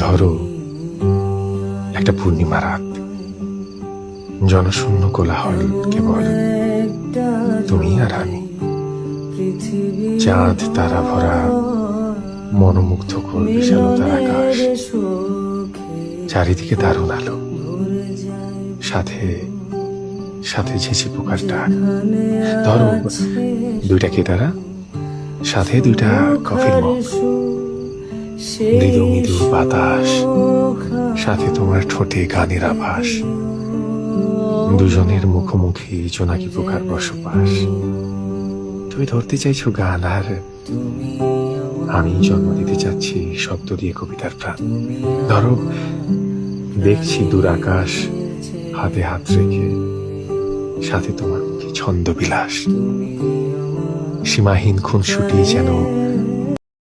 ধরো একটা পূর্ণিমা রাত, জনশূন্য কোলাহল, কেবল তুমি আর আমি। চাঁদ তারা ভরা মনোমুগ্ধকর বিশালতার আকাশ, চারিদিকে দারুণ আলো, সাথে সাথে ঝিঝি পোকার ডাক। ধরো দুইটা কেদারা, সাথে দুইটা কফির মগ, মৃদু মৃদু বাতাস, সাথে তোমার ঠোঁটে গানের আভাস, দুজনের মুখোমুখি জোনাকি পোকার বসবাস। তুমি ধরতে চাইছো গান, আর আমি জন্ম দিতে চাচ্ছি শব্দ দিয়ে কবিতার প্রাণ। ধরো দেখছি দূর আকাশ, হাতে হাত রেখে, সাথে তোমার মুখে ছন্দ বিলাস, সীমাহীন খুনসুটি যেন